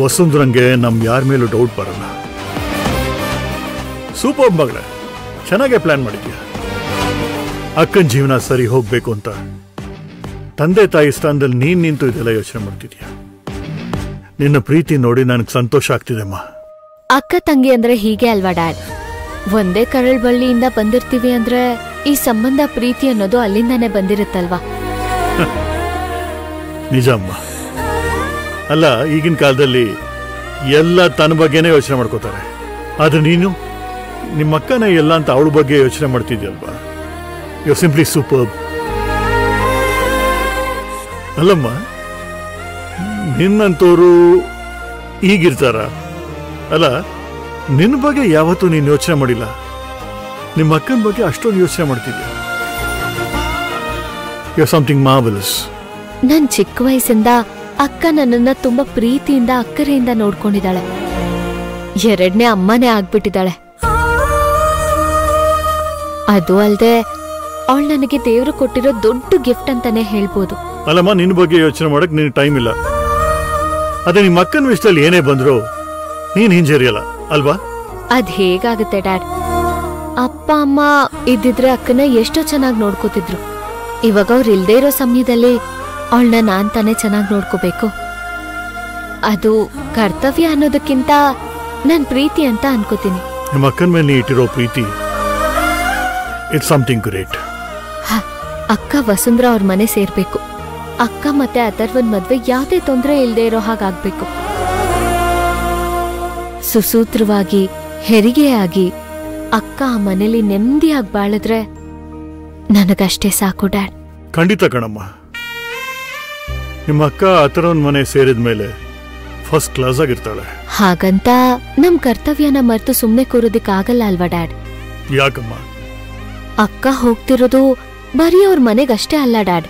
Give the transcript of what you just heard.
ವಸುಂಧರಂಗೆ ನಮ್ ಯಾರ ಮೇಲೂ ಡೌಟ್ ಬರಲ್ಲ. ಸೂಪರ್ ಮಗಳೇ, ಚೆನ್ನಾಗೇ ಪ್ಲಾನ್ ಮಾಡಿದ್ಯಾ. ಅಕ್ಕನ ಜೀವನ ಸರಿ ಹೋಗ್ಬೇಕು ಅಂತ ತಂದೆ ತಾಯಿ ಸ್ಥಾನದಲ್ಲಿ ನೀನ್ ನಿಂತು ಇದೆಲ್ಲ ಯೋಚನೆ ಮಾಡ್ತಿದ್ಯಾ. ನಿನ್ನ ಪ್ರೀತಿ ನೋಡಿ ನನಗೆ ಸಂತೋಷ ಆಗ್ತಿದೆಮ್ಮ. ಅಕ್ಕ ತಂಗಿ ಅಂದ್ರೆ ಹೀಗೆ ಅಲ್ವಾ ಡ್ಯಾಡ್? ಒಂದೇ ಕರಳ್ ಬಳ್ಳಿಯಿಂದ ಬಂದಿರ್ತೀವಿ ಅಂದ್ರೆ ಈ ಸಂಬಂಧ ಪ್ರೀತಿ ಅನ್ನೋದು ಅಲ್ಲಿಂದಾನೆ ಬಂದಿರುತ್ತಲ್ವಾ? ನಿಜ ಅಮ್ಮ. ಅಲ್ಲ, ಈಗಿನ ಕಾಲದಲ್ಲಿ ಎಲ್ಲ ತನ್ನ ಬಗ್ಗೆನೇ ಯೋಚನೆ ಮಾಡ್ಕೋತಾರೆ. ಆದ್ರೆ ನೀನು ನಿಮ್ಮ ಅಕ್ಕನ ಎಲ್ಲ ಅಂತ ಅವಳ ಬಗ್ಗೆ ಯೋಚನೆ ಮಾಡ್ತಿದ್ಯಲ್ವಾ? You simply super. ಅಲ್ಲಮ್ಮ, ನಿನ್ನಂತೋರು ಈಗಿರ್ತಾರ? ಅಲ್ಲ, ನಿನ್ನ ಬಗ್ಗೆ ಯಾವತ್ತೂ ನೀನು ಯೋಚನೆ ಮಾಡಿಲ್ಲ. ನಿಮ್ಮ ಅಕ್ಕನ ಬಗ್ಗೆ ಅಷ್ಟೊಂದು ಯೋಚನೆ ಮಾಡ್ತಿದ್ಯಾ. You are something marvellous. ನನ್ ಚಿಕ್ಕ ವಯಸ್ಸಿಂದ ಅಕ್ಕ ನನ್ನನ್ನ ತುಂಬಾ ಪ್ರೀತಿಯಿಂದ ಅಕ್ಕರೆಯಿಂದ ನೋಡ್ಕೊಂಡಿದ್ದಾಳೆ. ಎರಡನೇ ಅಮ್ಮನೇ ಆಗ್ಬಿಟ್ಟಿದ್ದಾಳೆ. ಅದು ಅಲ್ದೆ ಅವಳು ನನಗೆ ದೇವ್ರು ಕೊಟ್ಟಿರೋ ದೊಡ್ಡ ಗಿಫ್ಟ್ ಅಂತಾನೆ ಹೇಳ್ಬೋದು. ಅಲ್ಲಮ್ಮ, ನಿನ್ನ ಬಗ್ಗೆ ಯೋಚನೆ ಮಾಡಕ್ ನಿನ್ ಟೈಮ್ ಇಲ್ಲ. ಅದೇ ನಿಮ್ಮ ಅಕ್ಕನ ವಿಷಯದಲ್ಲಿ ಏನೇ ಬಂದ್ರು ನೀನ್ ಹಿಂಜರಿಯಲ್ಲ ಅಲ್ವಾ? ಅದ್ ಹೇಗಾಗುತ್ತೆ ಡ್ಯಾಡ್? ಅಪ್ಪ ಅಮ್ಮ ಇದ್ದಿದ್ರೆ ಅಕ್ಕನ ಎಷ್ಟೋ ಚೆನ್ನಾಗಿ ನೋಡ್ಕೋತಿದ್ರು. ಇವಾಗ ಅವ್ರು ಇಲ್ದೇ ಇರೋ ಸಮಯದಲ್ಲಿ ಅವಳನ್ನ ನಾನ್ ತಾನೇ ಚೆನ್ನಾಗಿ ನೋಡ್ಕೋಬೇಕು. ಅದು ಕರ್ತವ್ಯ ಅನ್ನೋದಕ್ಕಿಂತ ನನ್ ಪ್ರೀತಿ ಅಂತ ಅನ್ಕೋತೀನಿ. ನಿಮ್ಮ ಅಕ್ಕನ ಮೇಲೆ ಇಟ್ಟಿರೋ ಪ್ರೀತಿ ಇಟ್ಸ್ ಸಮಥಿಂಗ್ ಗ್ರೇಟ್. ಅಕ್ಕ ವಸುಂಧರಾ ಅವ್ರ ಮನೆ ಸೇರ್ಬೇಕು. ಅಕ್ಕ ಮತ್ತೆ ಅಥರ್ವನ್ ಮದ್ವೆ ಯಾವುದೇ ತೊಂದರೆ ಇಲ್ದೇ ಇರೋ ಹಾಗಾಗ್ಬೇಕು. ಸುಸೂತ್ರವಾಗಿ ಹೆರಿಗೆಯಾಗಿ ಅಕ್ಕ ಆ ಮನೇಲಿ ನೆಮ್ಮದಿಯಾಗಿ ಬಾಳಿದ್ರೆ ನನಗಷ್ಟೇ ಸಾಕು ಡ್ಯಾಡ್. ಖಂಡಿತ ಕಣಮ್ಮ. ನಿಮ್ಮ ಅಕ್ಕ ಅಥರ್ವನ್ ಮನೆ ಸೇರಿದ ಮೇಲೆ ಫಸ್ಟ್ ಕ್ಲಾಸ್ ಆಗಿರ್ತಾಳೆ. ಹಾಗಂತ ನಮ್ ಕರ್ತವ್ಯನ ಮರೆತು ಸುಮ್ನೆ ಕೂರೋದಿಕ್ಕಾಗಲ್ಲ ಅಲ್ವಾ ಡ್ಯಾಡ್? ಯಾಕಮ್ಮ? ಅಕ್ಕ ಹೋಗ್ತಿರೋದು ಬರೀ ಅವ್ರ ಮನೆಗಷ್ಟೇ ಅಲ್ಲ ಡ್ಯಾಡ್,